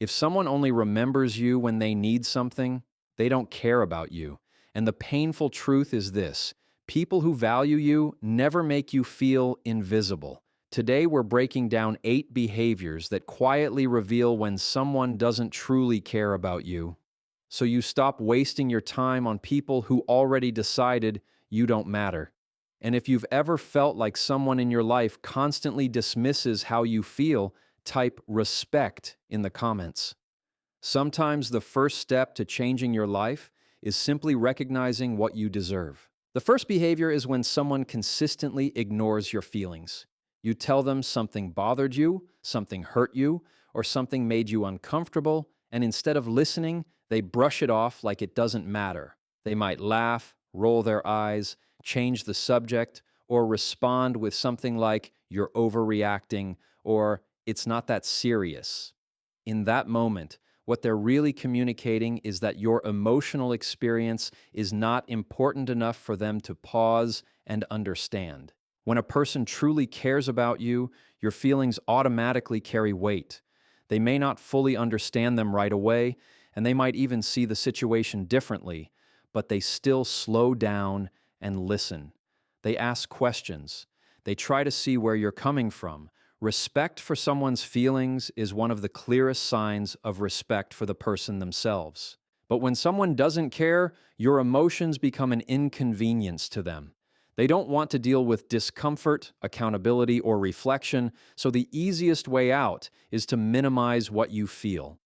If someone only remembers you when they need something, they don't care about you. And the painful truth is this: people who value you never make you feel invisible. Today, we're breaking down 8 behaviors that quietly reveal when someone doesn't truly care about you. So you stop wasting your time on people who already decided you don't matter. And if you've ever felt like someone in your life constantly dismisses how you feel, type respect in the comments. Sometimes the first step to changing your life is simply recognizing what you deserve. The first behavior is when someone consistently ignores your feelings. You tell them something bothered you, something hurt you, or something made you uncomfortable, and instead of listening, they brush it off like it doesn't matter. They might laugh, roll their eyes, change the subject, or respond with something like, "You're overreacting," or "It's not that serious." In that moment, what they're really communicating is that your emotional experience is not important enough for them to pause and understand. When a person truly cares about you, your feelings automatically carry weight. They may not fully understand them right away, and they might even see the situation differently, but they still slow down and listen. They ask questions. They try to see where you're coming from. Respect for someone's feelings is one of the clearest signs of respect for the person themselves. But when someone doesn't care, your emotions become an inconvenience to them. They don't want to deal with discomfort, accountability, or reflection, so the easiest way out is to minimize what you feel.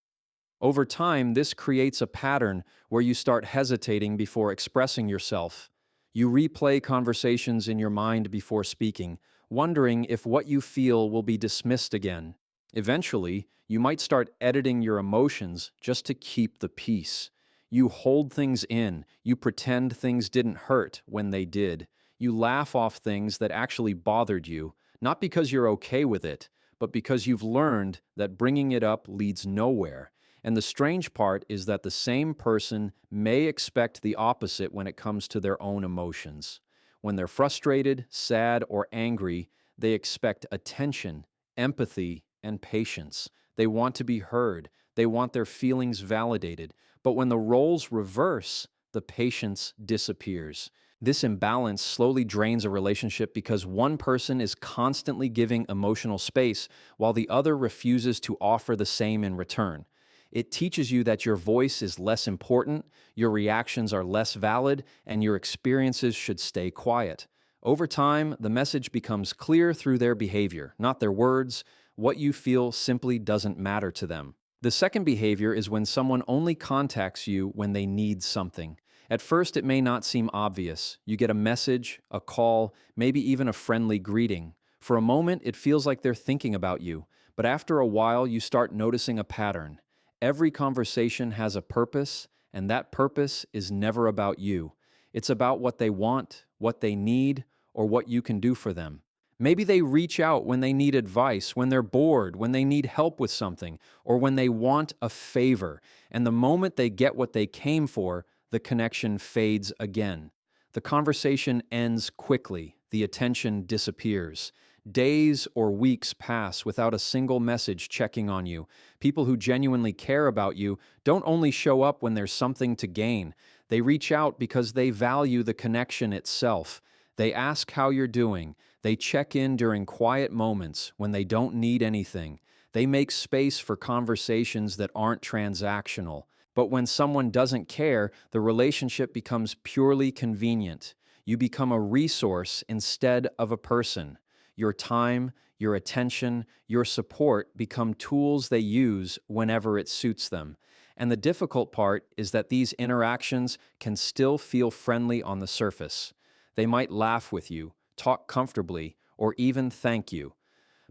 Over time, this creates a pattern where you start hesitating before expressing yourself. You replay conversations in your mind before speaking, wondering if what you feel will be dismissed again. Eventually, you might start editing your emotions just to keep the peace. You hold things in, you pretend things didn't hurt when they did. You laugh off things that actually bothered you, not because you're okay with it, but because you've learned that bringing it up leads nowhere. And the strange part is that the same person may expect the opposite when it comes to their own emotions. When they're frustrated, sad, or angry, they expect attention, empathy, and patience. They want to be heard. They want their feelings validated. But when the roles reverse, the patience disappears. This imbalance slowly drains a relationship because one person is constantly giving emotional space while the other refuses to offer the same in return. It teaches you that your voice is less important, your reactions are less valid, and your experiences should stay quiet. Over time, the message becomes clear through their behavior, not their words. What you feel simply doesn't matter to them. The second behavior is when someone only contacts you when they need something. At first, it may not seem obvious. You get a message, a call, maybe even a friendly greeting. For a moment, it feels like they're thinking about you, but after a while, you start noticing a pattern. Every conversation has a purpose, and that purpose is never about you. It's about what they want, what they need, or what you can do for them. Maybe they reach out when they need advice, when they're bored, when they need help with something, or when they want a favor. And the moment they get what they came for, the connection fades again. The conversation ends quickly, the attention disappears. Days or weeks pass without a single message checking on you. People who genuinely care about you don't only show up when there's something to gain. They reach out because they value the connection itself. They ask how you're doing. They check in during quiet moments when they don't need anything. They make space for conversations that aren't transactional. But when someone doesn't care, the relationship becomes purely convenient. You become a resource instead of a person. Your time, your attention, your support become tools they use whenever it suits them. And the difficult part is that these interactions can still feel friendly on the surface. They might laugh with you, talk comfortably, or even thank you.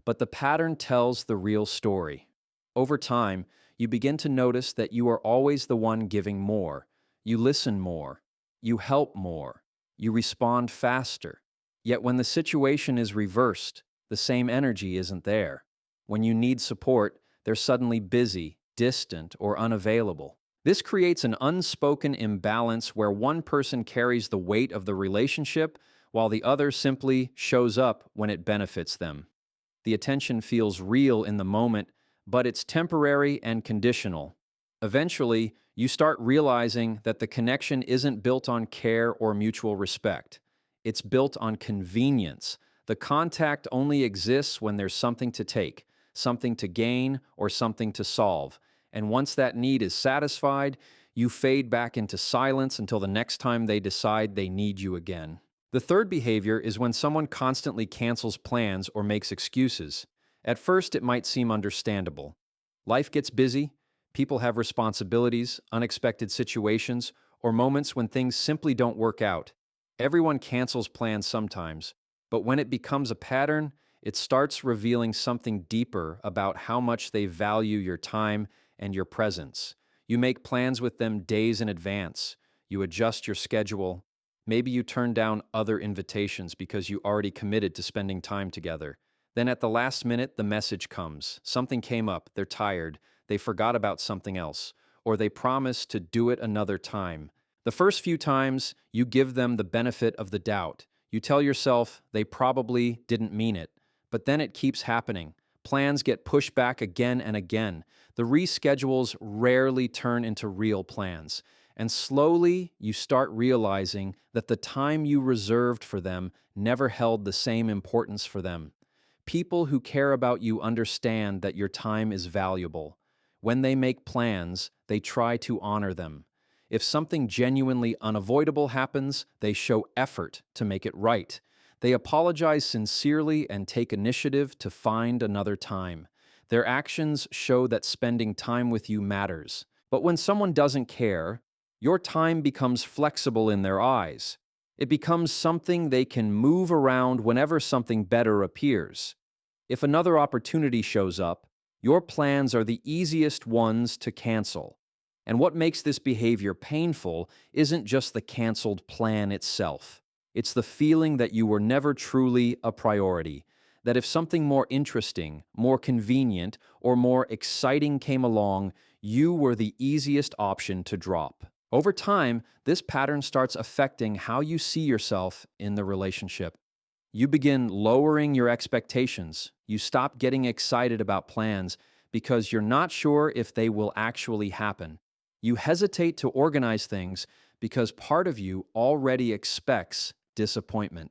But the pattern tells the real story. Over time, you begin to notice that you are always the one giving more. You listen more. You help more. You respond faster. Yet when the situation is reversed, the same energy isn't there. When you need support, they're suddenly busy, distant, or unavailable. This creates an unspoken imbalance where one person carries the weight of the relationship while the other simply shows up when it benefits them. The attention feels real in the moment, but it's temporary and conditional. Eventually, you start realizing that the connection isn't built on care or mutual respect. It's built on convenience. The contact only exists when there's something to take, something to gain, or something to solve. And once that need is satisfied, you fade back into silence until the next time they decide they need you again. The third behavior is when someone constantly cancels plans or makes excuses. At first, it might seem understandable. Life gets busy, people have responsibilities, unexpected situations, or moments when things simply don't work out. Everyone cancels plans sometimes, but when it becomes a pattern, it starts revealing something deeper about how much they value your time and your presence. You make plans with them days in advance. You adjust your schedule. Maybe you turn down other invitations because you already committed to spending time together. Then at the last minute, the message comes. Something came up, they're tired, they forgot about something else, or they promised to do it another time. The first few times, you give them the benefit of the doubt. You tell yourself they probably didn't mean it, but then it keeps happening. Plans get pushed back again and again. The reschedules rarely turn into real plans. And slowly, you start realizing that the time you reserved for them never held the same importance for them. People who care about you understand that your time is valuable. When they make plans, they try to honor them. If something genuinely unavoidable happens, they show effort to make it right. They apologize sincerely and take initiative to find another time. Their actions show that spending time with you matters. But when someone doesn't care, your time becomes flexible in their eyes. It becomes something they can move around whenever something better appears. If another opportunity shows up, your plans are the easiest ones to cancel. And what makes this behavior painful isn't just the canceled plan itself. It's the feeling that you were never truly a priority, that if something more interesting, more convenient, or more exciting came along, you were the easiest option to drop. Over time, this pattern starts affecting how you see yourself in the relationship. You begin lowering your expectations. You stop getting excited about plans because you're not sure if they will actually happen. You hesitate to organize things because part of you already expects disappointment.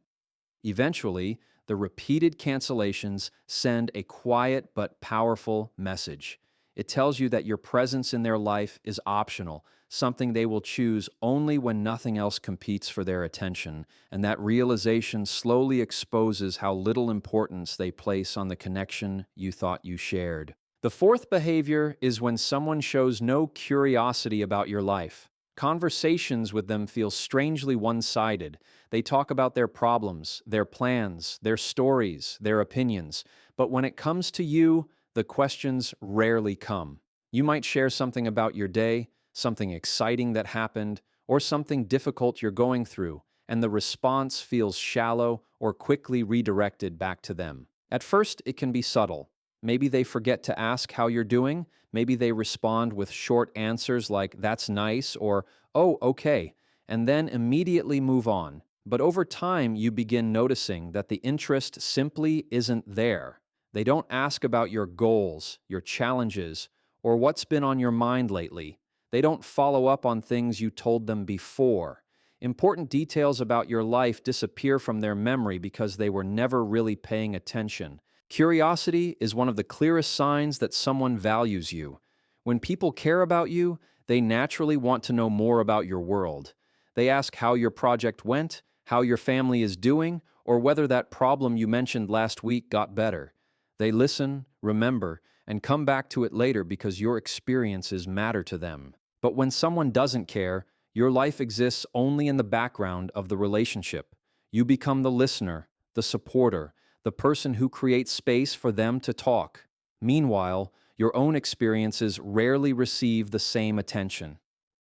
Eventually, the repeated cancellations send a quiet but powerful message. It tells you that your presence in their life is optional, something they will choose only when nothing else competes for their attention, and that realization slowly exposes how little importance they place on the connection you thought you shared. The fourth behavior is when someone shows no curiosity about your life. Conversations with them feel strangely one-sided. They talk about their problems, their plans, their stories, their opinions. But when it comes to you, the questions rarely come. You might share something about your day, something exciting that happened, or something difficult you're going through, and the response feels shallow or quickly redirected back to them. At first, it can be subtle. Maybe they forget to ask how you're doing. Maybe they respond with short answers like, "That's nice," or "Oh, okay," and then immediately move on. But over time, you begin noticing that the interest simply isn't there. They don't ask about your goals, your challenges, or what's been on your mind lately. They don't follow up on things you told them before. Important details about your life disappear from their memory because they were never really paying attention. Curiosity is one of the clearest signs that someone values you. When people care about you, they naturally want to know more about your world. They ask how your project went, how your family is doing, or whether that problem you mentioned last week got better. They listen, remember, and come back to it later because your experiences matter to them. But when someone doesn't care, your life exists only in the background of the relationship. You become the listener, the supporter, the person who creates space for them to talk. Meanwhile, your own experiences rarely receive the same attention.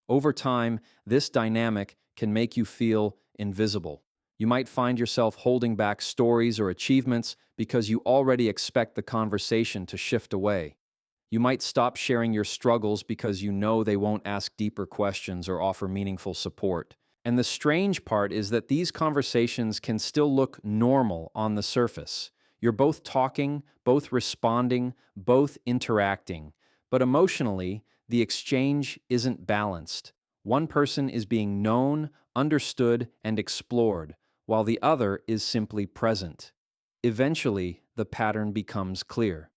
Over time, this dynamic can make you feel invisible. You might find yourself holding back stories or achievements because you already expect the conversation to shift away. You might stop sharing your struggles because you know they won't ask deeper questions or offer meaningful support. And the strange part is that these conversations can still look normal on the surface. You're both talking, both responding, both interacting. But emotionally, the exchange isn't balanced. One person is being known, understood, and explored, while the other is simply present. Eventually, the pattern becomes clear.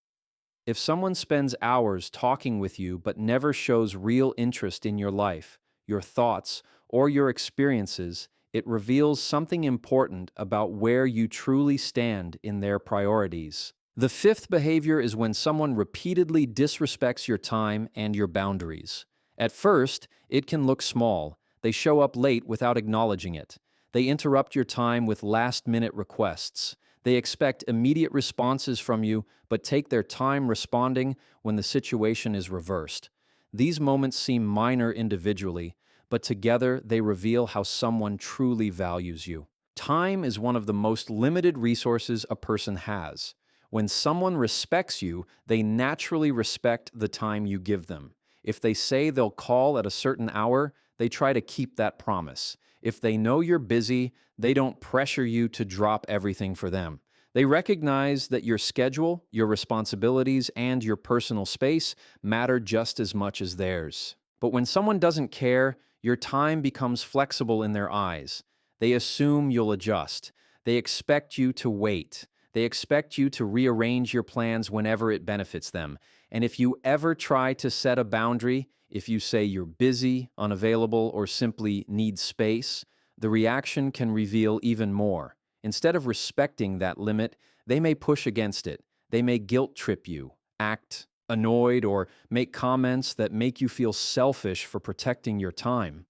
If someone spends hours talking with you but never shows real interest in your life, your thoughts, or your experiences, it reveals something important about where you truly stand in their priorities. The fifth behavior is when someone repeatedly disrespects your time and your boundaries. At first, it can look small. They show up late without acknowledging it. They interrupt your time with last-minute requests. They expect immediate responses from you, but take their time responding when the situation is reversed. These moments seem minor individually, but together they reveal how someone truly values you. Time is one of the most limited resources a person has. When someone respects you, they naturally respect the time you give them. If they say they'll call at a certain hour, they try to keep that promise. If they know you're busy, they don't pressure you to drop everything for them. They recognize that your schedule, your responsibilities, and your personal space matter just as much as theirs. But when someone doesn't care, your time becomes flexible in their eyes. They assume you'll adjust. They expect you to wait. They expect you to rearrange your plans whenever it benefits them. And if you ever try to set a boundary, if you say you're busy, unavailable, or simply need space, the reaction can reveal even more. Instead of respecting that limit, they may push against it. They may guilt trip you, act annoyed, or make comments that make you feel selfish for protecting your time.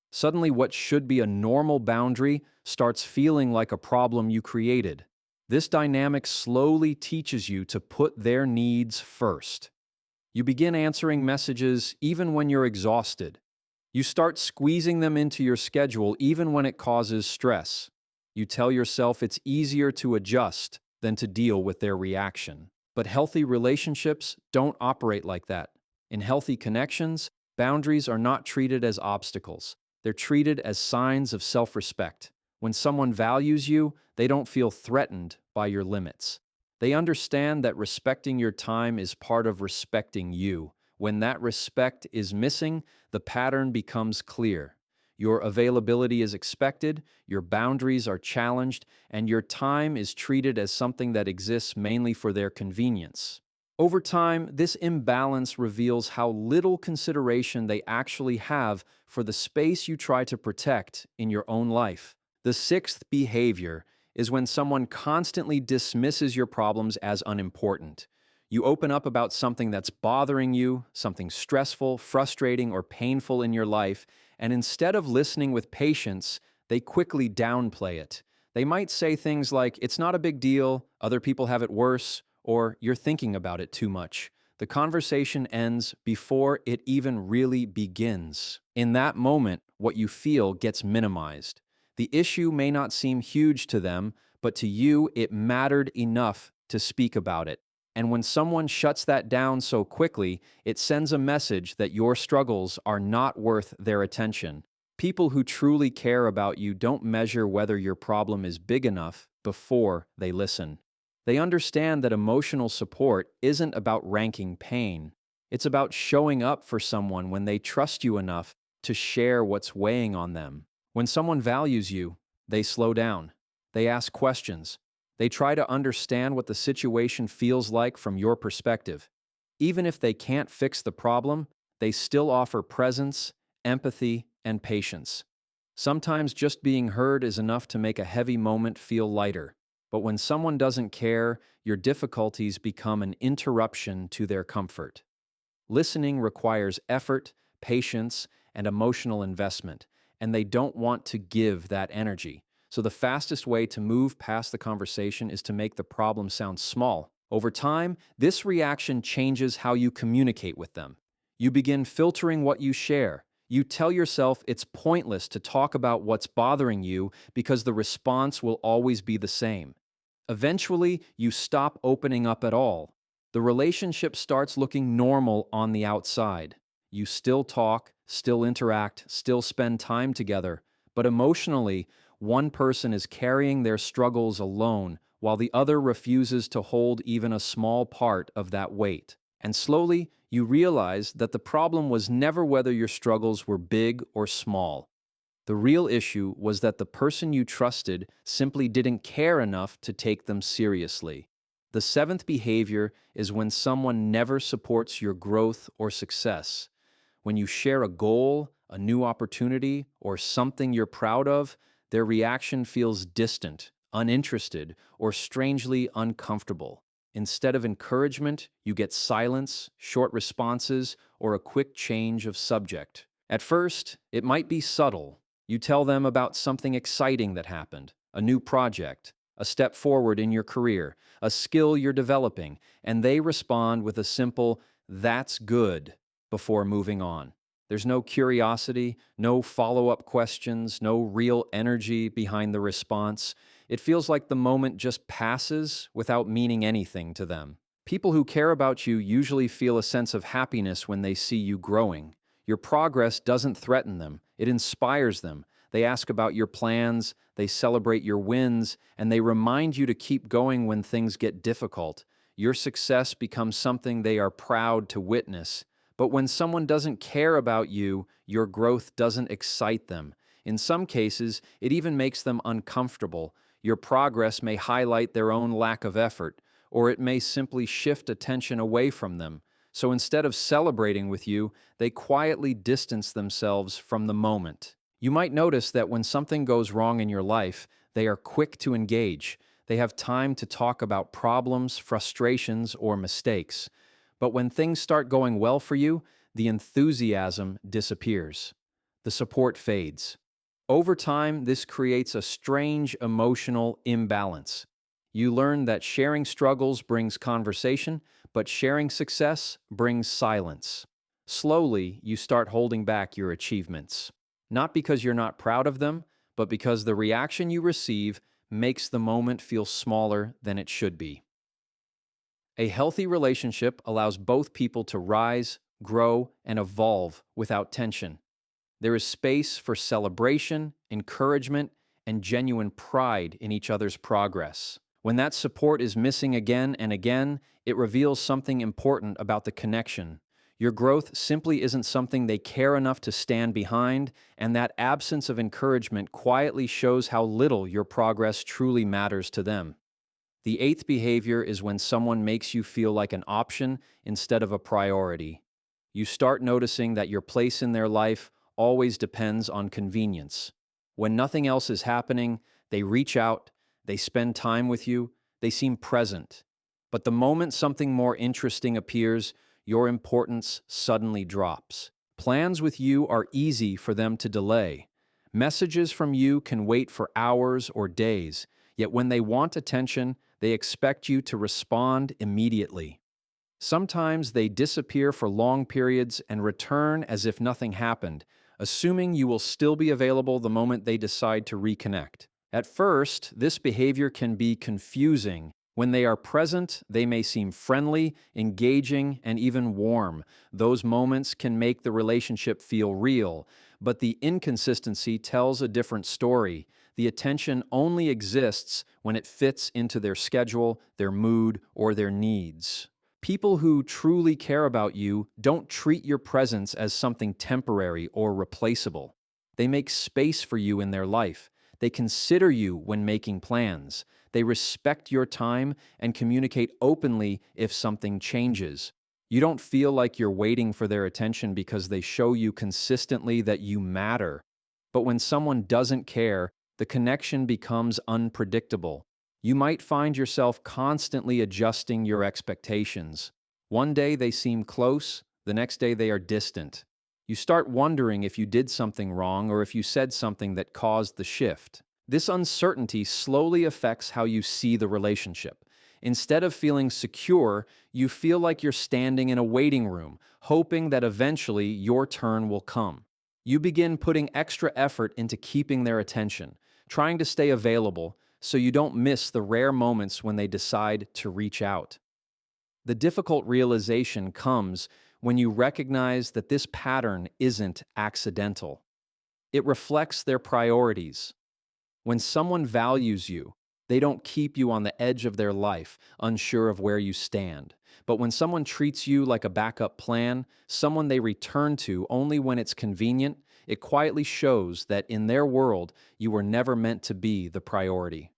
Suddenly, what should be a normal boundary starts feeling like a problem you created. This dynamic slowly teaches you to put their needs first. You begin answering messages even when you're exhausted. You start squeezing them into your schedule even when it causes stress. You tell yourself it's easier to adjust than to deal with their reaction. But healthy relationships don't operate like that. In healthy connections, boundaries are not treated as obstacles. They're treated as signs of self-respect. When someone values you, they don't feel threatened by your limits. They understand that respecting your time is part of respecting you. When that respect is missing, the pattern becomes clear. Your availability is expected, your boundaries are challenged, and your time is treated as something that exists mainly for their convenience. Over time, this imbalance reveals how little consideration they actually have for the space you try to protect in your own life. The sixth behavior is when someone constantly dismisses your problems as unimportant. You open up about something that's bothering you, something stressful, frustrating, or painful in your life, and instead of listening with patience, they quickly downplay it. They might say things like, "It's not a big deal, other people have it worse," or "You're thinking about it too much." The conversation ends before it even really begins. In that moment, what you feel gets minimized. The issue may not seem huge to them, but to you, it mattered enough to speak about it. And when someone shuts that down so quickly, it sends a message that your struggles are not worth their attention. People who truly care about you don't measure whether your problem is big enough before they listen. They understand that emotional support isn't about ranking pain. It's about showing up for someone when they trust you enough to share what's weighing on them. When someone values you, they slow down. They ask questions. They try to understand what the situation feels like from your perspective. Even if they can't fix the problem, they still offer presence, empathy, and patience. Sometimes just being heard is enough to make a heavy moment feel lighter. But when someone doesn't care, your difficulties become an interruption to their comfort. Listening requires effort, patience, and emotional investment, and they don't want to give that energy. So the fastest way to move past the conversation is to make the problem sound small. Over time, this reaction changes how you communicate with them. You begin filtering what you share. You tell yourself it's pointless to talk about what's bothering you because the response will always be the same. Eventually, you stop opening up at all. The relationship starts looking normal on the outside. You still talk, still interact, still spend time together, but emotionally, one person is carrying their struggles alone while the other refuses to hold even a small part of that weight. And slowly, you realize that the problem was never whether your struggles were big or small. The real issue was that the person you trusted simply didn't care enough to take them seriously. The seventh behavior is when someone never supports your growth or success. When you share a goal, a new opportunity, or something you're proud of, their reaction feels distant, uninterested, or strangely uncomfortable. Instead of encouragement, you get silence, short responses, or a quick change of subject. At first, it might be subtle. You tell them about something exciting that happened, a new project, a step forward in your career, a skill you're developing, and they respond with a simple, "That's good," before moving on. There's no curiosity, no follow-up questions, no real energy behind the response. It feels like the moment just passes without meaning anything to them. People who care about you usually feel a sense of happiness when they see you growing. Your progress doesn't threaten them, it inspires them. They ask about your plans, they celebrate your wins, and they remind you to keep going when things get difficult. Your success becomes something they are proud to witness. But when someone doesn't care about you, your growth doesn't excite them. In some cases, it even makes them uncomfortable. Your progress may highlight their own lack of effort, or it may simply shift attention away from them. So instead of celebrating with you, they quietly distance themselves from the moment. You might notice that when something goes wrong in your life, they are quick to engage. They have time to talk about problems, frustrations, or mistakes. But when things start going well for you, the enthusiasm disappears. The support fades. Over time, this creates a strange emotional imbalance. You learn that sharing struggles brings conversation, but sharing success brings silence. Slowly, you start holding back your achievements. Not because you're not proud of them, but because the reaction you receive makes the moment feel smaller than it should be. A healthy relationship allows both people to rise, grow, and evolve without tension. There is space for celebration, encouragement, and genuine pride in each other's progress. When that support is missing again and again, it reveals something important about the connection. Your growth simply isn't something they care enough to stand behind, and that absence of encouragement quietly shows how little your progress truly matters to them. The eighth behavior is when someone makes you feel like an option instead of a priority. You start noticing that your place in their life always depends on convenience. When nothing else is happening, they reach out, they spend time with you, they seem present. But the moment something more interesting appears, your importance suddenly drops. Plans with you are easy for them to delay. Messages from you can wait for hours or days, yet when they want attention, they expect you to respond immediately. Sometimes they disappear for long periods and return as if nothing happened, assuming you will still be available the moment they decide to reconnect. At first, this behavior can be confusing. When they are present, they may seem friendly, engaging, and even warm. Those moments can make the relationship feel real, but the inconsistency tells a different story. The attention only exists when it fits into their schedule, their mood, or their needs. People who truly care about you don't treat your presence as something temporary or replaceable. They make space for you in their life. They consider you when making plans. They respect your time and communicate openly if something changes. You don't feel like you're waiting for their attention because they show you consistently that you matter. But when someone doesn't care, the connection becomes unpredictable. You might find yourself constantly adjusting your expectations. One day they seem close, the next day they are distant. You start wondering if you did something wrong or if you said something that caused the shift. This uncertainty slowly affects how you see the relationship. Instead of feeling secure, you feel like you're standing in a waiting room, hoping that eventually your turn will come. You begin putting extra effort into keeping their attention, trying to stay available so you don't miss the rare moments when they decide to reach out. The difficult realization comes when you recognize that this pattern isn't accidental. It reflects their priorities. When someone values you, They don't keep you on the edge of their life, unsure of where you stand. But when someone treats you like a backup plan, someone they return to only when it's convenient, it quietly shows that in their world, you were never meant to be the priority.